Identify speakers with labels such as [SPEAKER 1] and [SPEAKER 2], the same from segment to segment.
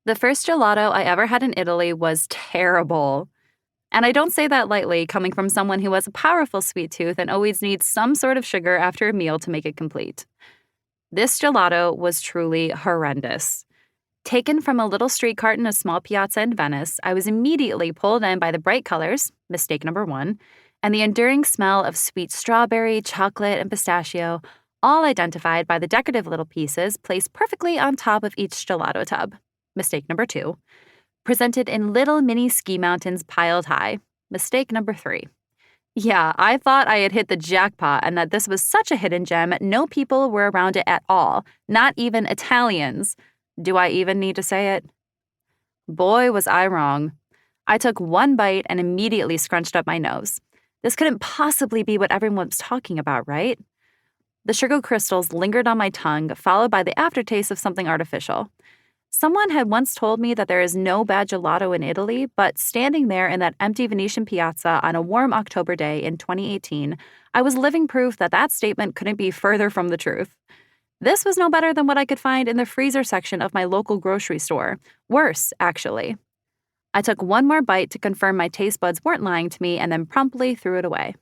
[SPEAKER 1] The first gelato I ever had in Italy was terrible. And I don't say that lightly, coming from someone who has a powerful sweet tooth and always needs some sort of sugar after a meal to make it complete. This gelato was truly horrendous. Taken from a little street cart in a small piazza in Venice, I was immediately pulled in by the bright colors, mistake number one, and the enduring smell of sweet strawberry, chocolate, and pistachio, all identified by the decorative little pieces placed perfectly on top of each gelato tub, mistake number two, presented in little mini ski mountains piled high, mistake number three. Yeah, I thought I had hit the jackpot and that this was such a hidden gem, no people were around it at all, not even Italians. Do I even need to say it? Boy, was I wrong. I took one bite and immediately scrunched up my nose. This couldn't possibly be what everyone was talking about, right? The sugar crystals lingered on my tongue, followed by the aftertaste of something artificial. Someone had once told me that there is no bad gelato in Italy, but standing there in that empty Venetian piazza on a warm October day in 2018, I was living proof that that statement couldn't be further from the truth. This was no better than what I could find in the freezer section of my local grocery store. Worse, actually. I took one more bite to confirm my taste buds weren't lying to me and then promptly threw it away.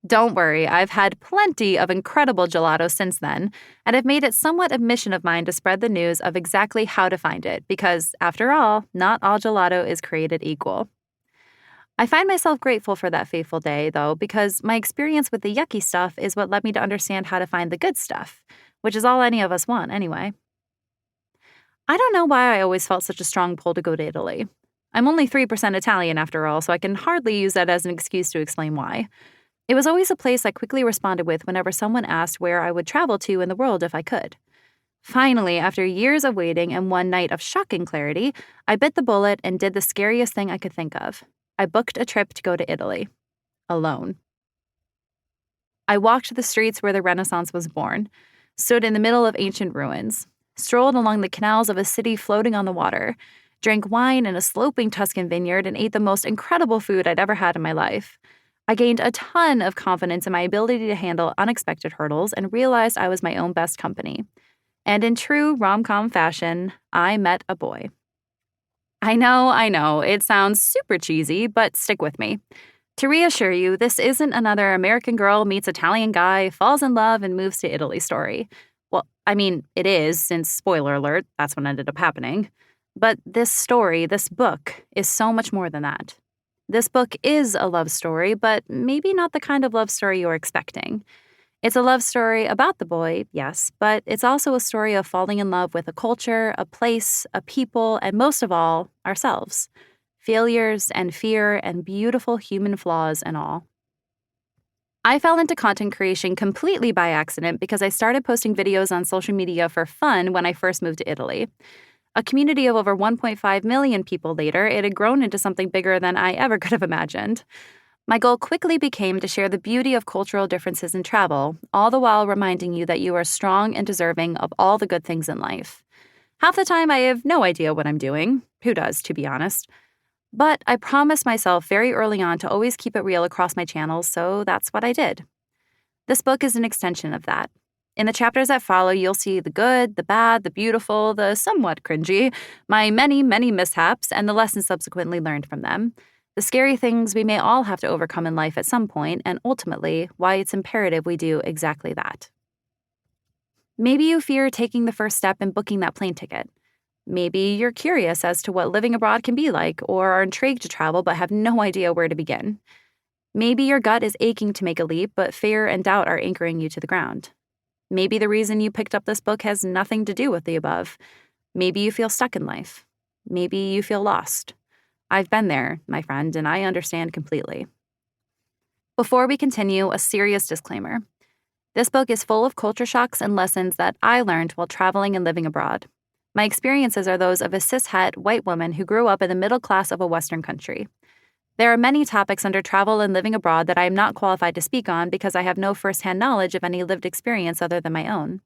[SPEAKER 1] Don't worry, I've had plenty of incredible gelato since then, and I've made it somewhat a mission of mine to spread the news of exactly how to find it, because, after all, not all gelato is created equal. I find myself grateful for that fateful day, though, because my experience with the yucky stuff is what led me to understand how to find the good stuff, which is all any of us want anyway. I don't know why I always felt such a strong pull to go to Italy. I'm only 3% Italian after all, so I can hardly use that as an excuse to explain why. It was always a place I quickly responded with whenever someone asked where I would travel to in the world if I could. Finally, after years of waiting and one night of shocking clarity, I bit the bullet and did the scariest thing I could think of. I booked a trip to go to Italy. Alone. I walked the streets where the Renaissance was born, stood in the middle of ancient ruins, strolled along the canals of a city floating on the water, drank wine in a sloping Tuscan vineyard, and ate the most incredible food I'd ever had in my life. I gained a ton of confidence in my ability to handle unexpected hurdles and realized I was my own best company. And in true rom-com fashion, I met a boy. I know, it sounds super cheesy, but stick with me. To reassure you, this isn't another American girl meets Italian guy, falls in love, and moves to Italy story. Well, I mean, it is, since, spoiler alert, that's what ended up happening. But this story, this book, is so much more than that. This book is a love story, but maybe not the kind of love story you're expecting. It's a love story about the boy, yes, but it's also a story of falling in love with a culture, a place, a people, and most of all, ourselves. Failures and fear and beautiful human flaws and all. I fell into content creation completely by accident because I started posting videos on social media for fun when I first moved to Italy. A community of over 1.5 million people later, it had grown into something bigger than I ever could have imagined. My goal quickly became to share the beauty of cultural differences in travel, all the while reminding you that you are strong and deserving of all the good things in life. Half the time, I have no idea what I'm doing. Who does, to be honest? But I promised myself very early on to always keep it real across my channels, so that's what I did. This book is an extension of that. In the chapters that follow, you'll see the good, the bad, the beautiful, the somewhat cringy, my many, many mishaps, and the lessons subsequently learned from them. The scary things we may all have to overcome in life at some point, and ultimately, why it's imperative we do exactly that. Maybe you fear taking the first step in booking that plane ticket. Maybe you're curious as to what living abroad can be like, or are intrigued to travel but have no idea where to begin. Maybe your gut is aching to make a leap, but fear and doubt are anchoring you to the ground. Maybe the reason you picked up this book has nothing to do with the above. Maybe you feel stuck in life. Maybe you feel lost. I've been there, my friend, and I understand completely. Before we continue, a serious disclaimer. This book is full of culture shocks and lessons that I learned while traveling and living abroad. My experiences are those of a cishet white woman who grew up in the middle class of a Western country. There are many topics under travel and living abroad that I am not qualified to speak on because I have no firsthand knowledge of any lived experience other than my own.